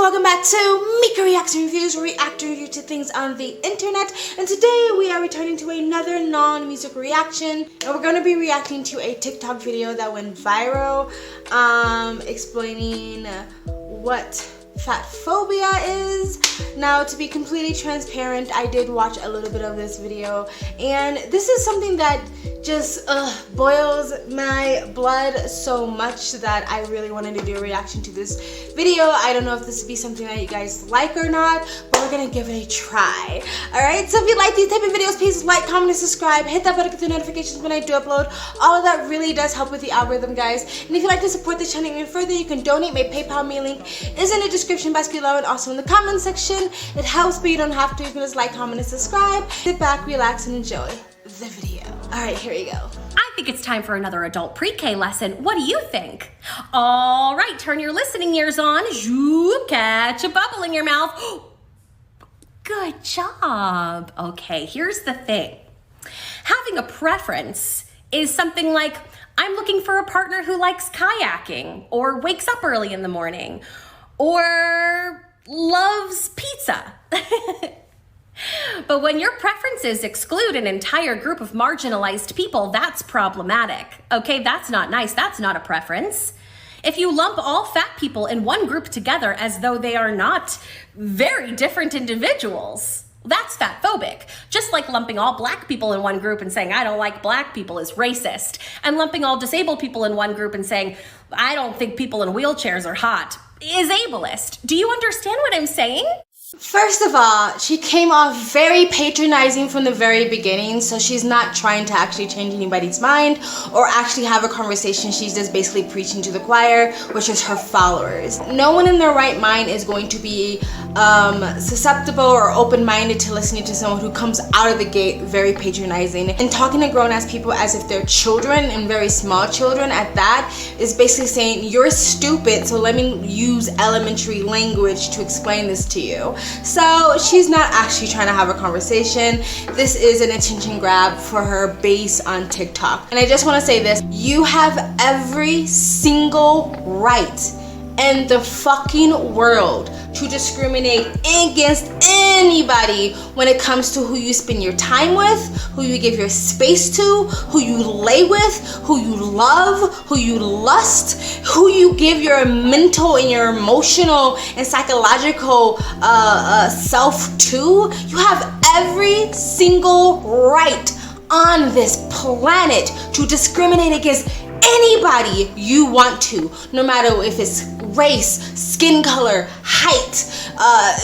welcome back to Mika Reaction Reviews, where we react and review to things on the internet. And today we are returning to another non-music reaction, and we're going to be reacting to a TikTok video that went viral, explaining what Fatphobia is. Now, to be completely transparent, I did watch a little bit of this video, and this is something that just boils my blood so much that I really wanted to do a reaction to this video. I don't know if this would be something that you guys like or not, but we're gonna give it a try. Alright, so if you like these type of videos, please like, comment, and subscribe. Hit that button to get the notifications when I do upload. All of that really does help with the algorithm, guys. And if you'd like to support the channel even further, you can donate. My PayPal me link is in the description box below and also in the comment section. It helps, but you don't have to. You can just like, comment, and subscribe. Sit back, relax, and enjoy the video. Alright, here we go. I think it's time for another adult pre-K lesson. What do you think? All right, turn your listening ears on. Catch a bubble in your mouth. Good job. Okay, here's the thing. Having a preference is something like, I'm looking for a partner who likes kayaking or wakes up early in the morning or loves pizza. But when your preferences exclude an entire group of marginalized people, that's problematic. Okay, that's not nice. That's not a preference. If you lump all fat people in one group together as though they are not very different individuals, that's fatphobic. Just like lumping all black people in one group and saying, I don't like black people is racist. And lumping all disabled people in one group and saying, I don't think people in wheelchairs are hot is ableist. Do you understand what I'm saying? First of all, she came off very patronizing from the very beginning, so she's not trying to actually change anybody's mind or actually have a conversation. She's just basically preaching to the choir, which is her followers. No one in their right mind is going to be susceptible or open-minded to listening to someone who comes out of the gate very patronizing and talking to grown-ass people as if they're children, and very small children at that, is basically saying, you're stupid, so let me use elementary language to explain this to you. So she's not actually trying to have a conversation. This is an attention grab for her base on TikTok. And I just want to say this, you have every single right in the fucking world to discriminate against anybody when it comes to who you spend your time with, who you give your space to, who you lay with, who you love, who you lust, who you give your mental and your emotional and psychological self to. You have every single right on this planet to discriminate against anybody you want to, no matter if it's race, skin color, height,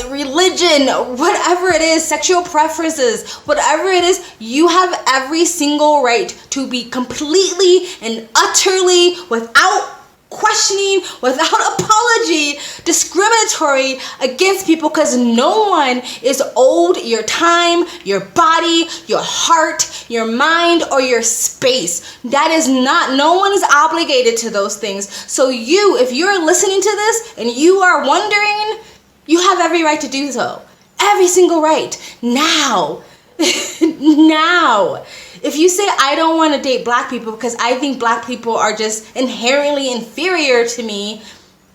religion, whatever it is, sexual preferences, whatever it is, you have every single right to be completely and utterly, without questioning, without apology, discriminatory against people, because no one is owed your time, your body, your heart, your mind, or your space. That is not, no one is obligated to those things. So you, if you're listening to this and you are wondering, you have every right to do so. Every single right. Now. Now. If you say, I don't want to date black people because I think black people are just inherently inferior to me,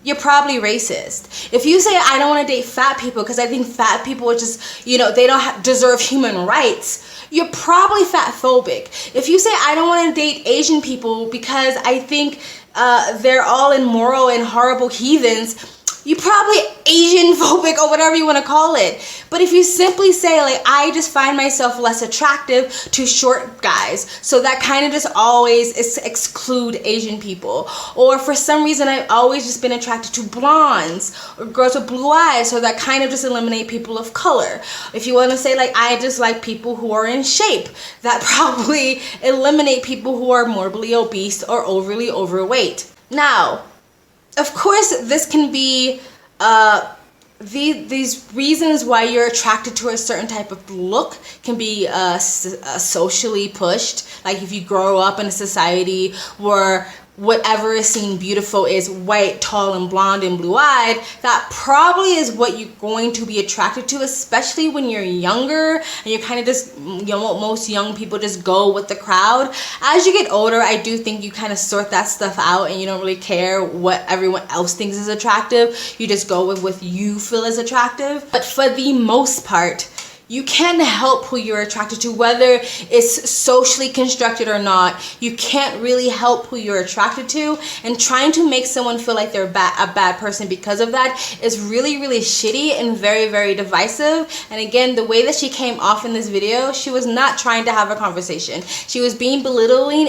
you're probably racist. If you say, I don't want to date fat people because I think fat people are just, you know, they don't deserve human rights, you're probably fatphobic. If you say, I don't want to date Asian people because I think they're all immoral and horrible heathens, you're probably Asian phobic or whatever you want to call it. But if you simply say, like, I just find myself less attractive to short guys, so that kind of just always exclude Asian people. Or for some reason, I've always just been attracted to blondes or girls with blue eyes, so that kind of just eliminate people of color. If you want to say, like, I just like people who are in shape, that probably eliminate people who are morbidly obese or overly overweight. Now, of course, this can be these reasons why you're attracted to a certain type of look can be socially pushed. Like if you grow up in a society where whatever is seen beautiful is white, tall, and blonde and blue-eyed, that probably is what you're going to be attracted to, especially when you're younger and you're kind of just, you know, most young people just go with the crowd. As you get older, I do think you kind of sort that stuff out and you don't really care what everyone else thinks is attractive. You just go with what you feel is attractive. But for the most part, you can help who you're attracted to, whether it's socially constructed or not. You can't really help who you're attracted to, and trying to make someone feel like they're a bad person because of that is really, really shitty and very, very divisive. And again, the way that she came off in this video, she was not trying to have a conversation. She was being belittling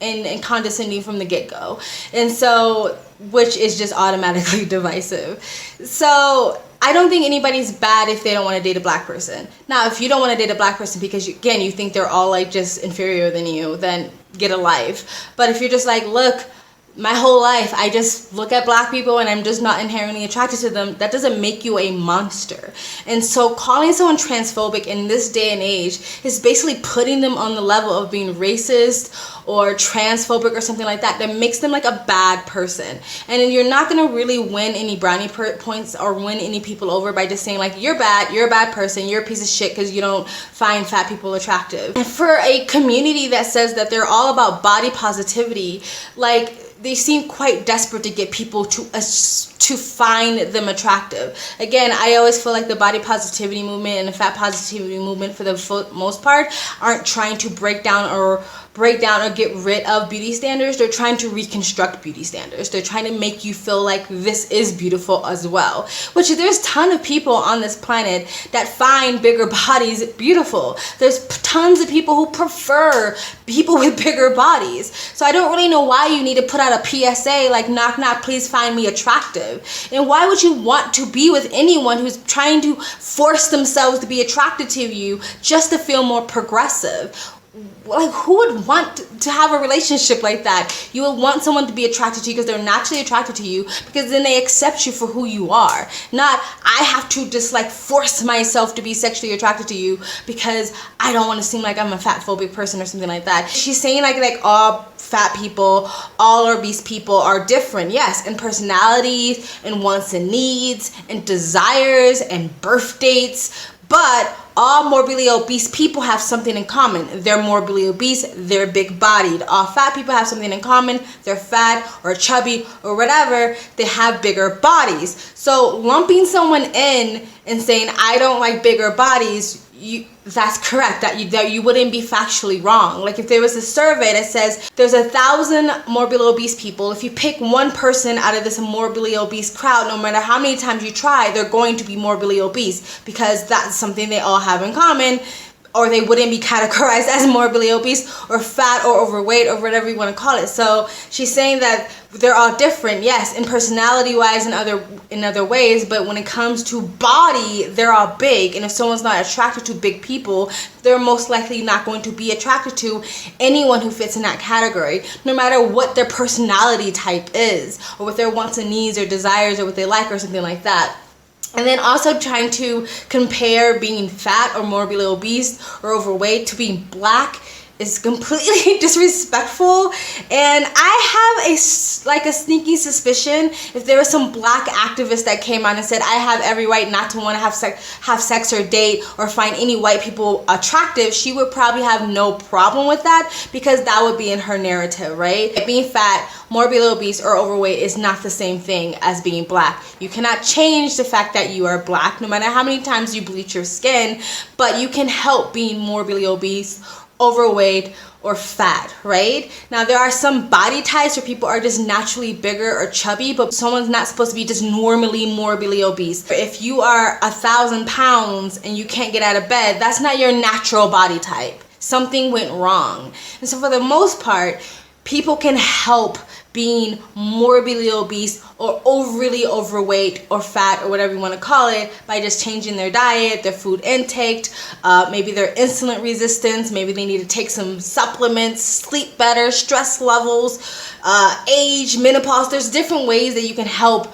and condescending from the get-go, and so, which is just automatically divisive. So I don't think anybody's bad if they don't want to date a black person. Now, if you don't want to date a black person because, you think they're all like just inferior than you, then get a life. But if you're just like, look, my whole life I just look at black people and I'm just not inherently attracted to them, that doesn't make you a monster. And so calling someone transphobic in this day and age is basically putting them on the level of being racist or transphobic or something like that. That makes them like a bad person. And you're not going to really win any brownie points or win any people over by just saying like, you're bad, you're a bad person, you're a piece of shit because you don't find fat people attractive. And for a community that says that they're all about body positivity, like, they seem quite desperate to get people to find them attractive. Again, I always feel like the body positivity movement and the fat positivity movement, for the most part, aren't trying to break down or get rid of beauty standards. They're trying to reconstruct beauty standards. They're trying to make you feel like this is beautiful as well. Which there's a ton of people on this planet that find bigger bodies beautiful. There's tons of people who prefer people with bigger bodies. So I don't really know why you need to put out a PSA like, knock knock, please find me attractive. And why would you want to be with anyone who's trying to force themselves to be attracted to you just to feel more progressive? Like, who would want to have a relationship like that? You would want someone to be attracted to you because they're naturally attracted to you, because then they accept you for who you are. Not, I have to just like force myself to be sexually attracted to you because I don't want to seem like I'm a fatphobic person or something like that. She's saying like all fat people, all obese people are different. Yes, in personalities and wants and needs and desires and birth dates. But all morbidly obese people have something in common. They're morbidly obese, they're big bodied. All fat people have something in common. They're fat or chubby or whatever. They have bigger bodies. So lumping someone in and saying, I don't like bigger bodies, that's correct. That you wouldn't be factually wrong. Like if there was a survey that says there's 1,000 morbidly obese people, if you pick one person out of this morbidly obese crowd, no matter how many times you try, they're going to be morbidly obese because that's something they all have in common, or they wouldn't be categorized as morbidly obese or fat or overweight or whatever you want to call it. So she's saying that they're all different, yes, in personality wise and in other ways, but when it comes to body, they're all big. And if someone's not attracted to big people, they're most likely not going to be attracted to anyone who fits in that category, no matter what their personality type is, or what their wants and needs or desires or what they like or something like that. And then also trying to compare being fat or morbidly obese or overweight to being black is completely disrespectful. And I have a sneaky suspicion if there was some black activist that came on and said, I have every right not to want to have sex or date or find any white people attractive, she would probably have no problem with that, because that would be in her narrative, right? Being fat, morbidly obese, or overweight is not the same thing as being black. You cannot change the fact that you are black, no matter how many times you bleach your skin, but you can help being morbidly obese, overweight, or fat, right? Now, there are some body types where people are just naturally bigger or chubby, but someone's not supposed to be just normally morbidly obese. If you are 1,000 pounds and you can't get out of bed, that's not your natural body type. Something went wrong. And so for the most part, people can help being morbidly obese or overly overweight or fat or whatever you want to call it by just changing their diet, their food intake, maybe their insulin resistance, maybe they need to take some supplements, sleep better, stress levels, age, menopause. There's different ways that you can help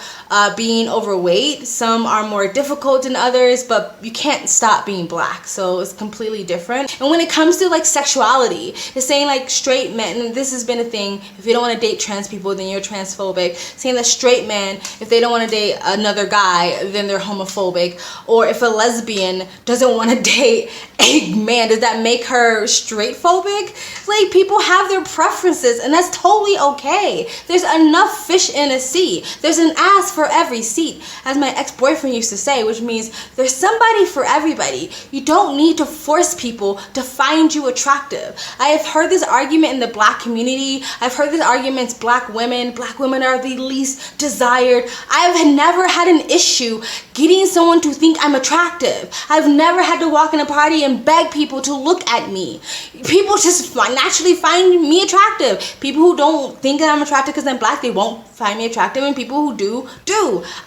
being overweight. Some are more difficult than others, but you can't stop being black, so it's completely different. And when it comes to like sexuality, it's saying like straight men, and this has been a thing, if you don't want to date trans people, then you're transphobic. Saying that straight men, if they don't want to date another guy, then they're homophobic. Or if a lesbian doesn't want to date a man, does that make her straight phobic? Like, people have their preferences, and that's totally okay. There's enough fish in a sea. There's an ass for every seat, as my ex-boyfriend used to say, which means there's somebody for everybody. You don't need to force people to find you attractive. I have heard this argument in the black community. I've heard this argument, black women are the least desired. I've never had an issue getting someone to think I'm attractive. I've never had to walk in a party and beg people to look at me. People just naturally find me attractive. People who don't think that I'm attractive because I'm black, they won't find me attractive, and people who do.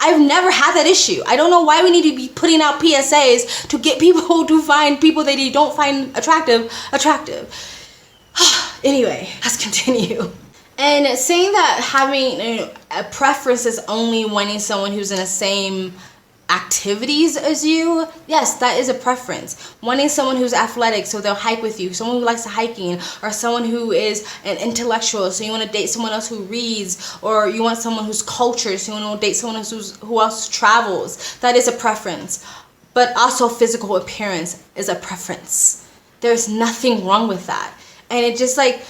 I've never had that issue. I don't know why we need to be putting out PSAs to get people to find people that they don't find attractive. Anyway, let's continue. And saying that having a preference is only wanting someone who's in the same activities as you, yes, that is a preference. Wanting someone who's athletic, so they'll hike with you, someone who likes hiking, or someone who is an intellectual, so you want to date someone else who reads, or you want someone who's cultured, so you want to date someone who else travels. That is a preference. But also physical appearance is a preference. There's nothing wrong with that. And it just like,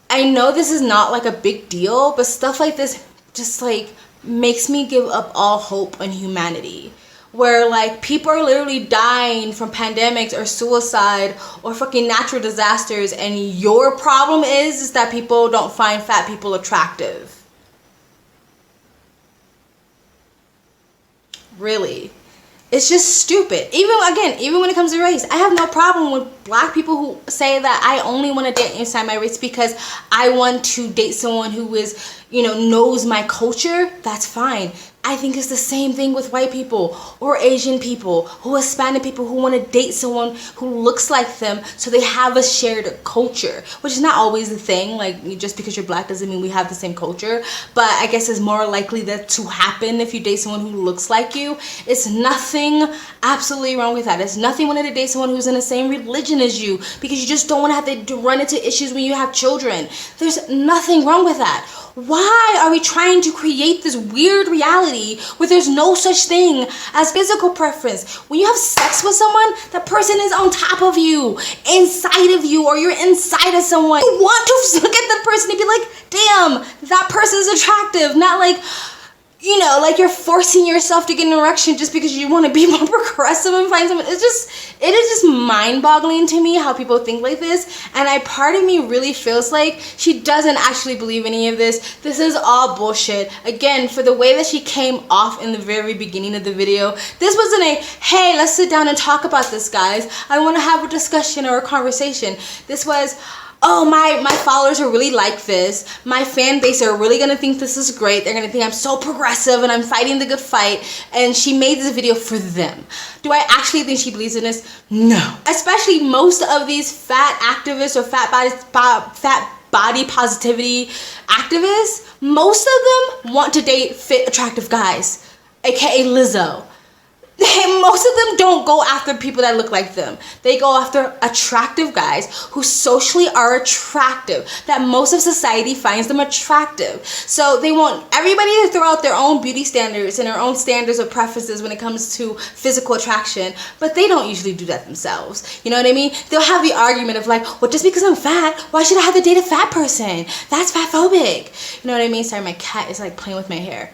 I know this is not like a big deal, but stuff like this just like makes me give up all hope on humanity. Where like people are literally dying from pandemics or suicide or fucking natural disasters, and your problem is that people don't find fat people attractive. Really. It's just stupid. Even when it comes to race, I have no problem with black people who say that I only want to date inside my race because I want to date someone who is, knows my culture. That's fine. I think it's the same thing with white people or Asian people or Hispanic people who want to date someone who looks like them so they have a shared culture, which is not always the thing. Like, just because you're black doesn't mean we have the same culture, but I guess it's more likely that to happen if you date someone who looks like you. It's nothing absolutely wrong with that. It's nothing wanting to date someone who's in the same religion as you because you just don't want to have to run into issues when you have children. There's nothing wrong with that. Why are we trying to create this weird reality where there's no such thing as physical preference? When you have sex with someone, that person is on top of you, inside of you, or you're inside of someone. You want to look at that person and be like, damn, that person's attractive. Not like, like you're forcing yourself to get an erection just because you want to be more progressive and find someone. It is just mind-boggling to me how people think like this. And part of me really feels like she doesn't actually believe any of this. This is all bullshit. Again, for the way that she came off in the very beginning of the video, this wasn't a, hey, let's sit down and talk about this, guys. I want to have a discussion or a conversation. This was, oh, my followers are really like this. My fan base are really gonna think this is great. They're gonna think I'm so progressive and I'm fighting the good fight. And she made this video for them. Do I actually think she believes in this? No. Especially most of these fat activists or fat body positivity activists, most of them want to date fit, attractive guys, aka Lizzo. Most of them don't go after people that look like them. They go after attractive guys who socially are attractive, that most of society finds them attractive. So they want everybody to throw out their own beauty standards and their own standards of preferences when it comes to physical attraction, but they don't usually do that themselves. You know what I mean? They'll have the argument of like, well, just because I'm fat, why should I have to date a fat person? That's fatphobic. You know what I mean? Sorry, my cat is like playing with my hair.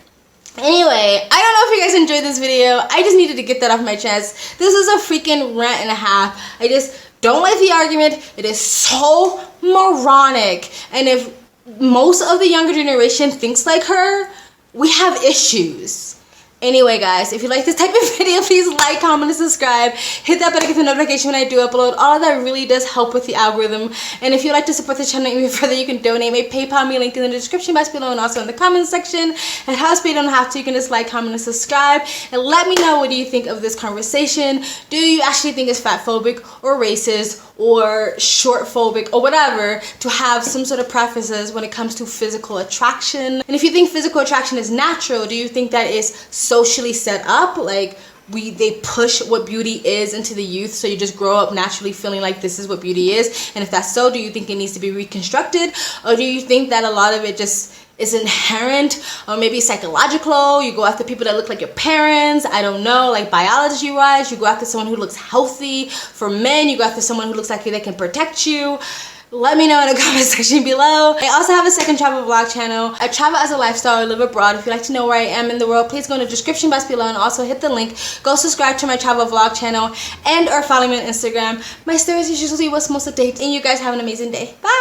Anyway, I don't know if you guys enjoyed this video. I just needed to get that off my chest. This is a freaking rant and a half. I just don't like the argument. It is so moronic. And if most of the younger generation thinks like her, we have issues. Anyway, guys, if you like this type of video, please like, comment, and subscribe. Hit that bell to get the notification when I do upload. All of that really does help with the algorithm. And if you'd like to support the channel even further, you can donate. My PayPal me link in the description box below and also in the comments section. And however you don't have to, you can just like, comment, and subscribe. And let me know what do you think of this conversation. Do you actually think it's fatphobic or racist or short phobic or whatever to have some sort of preferences when it comes to physical attraction. And if you think physical attraction is natural, do you think that is socially set up? Like they push what beauty is into the youth, so you just grow up naturally feeling like this is what beauty is? And if that's so, do you think it needs to be reconstructed, or do you think that a lot of it just is inherent, or maybe psychological? You go after people that look like your parents, I don't know, like biology wise. You go after someone who looks healthy. For men, you go after someone who looks like they can protect you. Let me know in the comment section below. I also have a second travel vlog channel. I travel as a lifestyle, I live abroad. If you'd like to know where I am in the world, please go in the description box below and also hit the link. Go subscribe to my travel vlog channel and or follow me on Instagram. My stories is usually what's most updated. And you guys have an amazing day. Bye!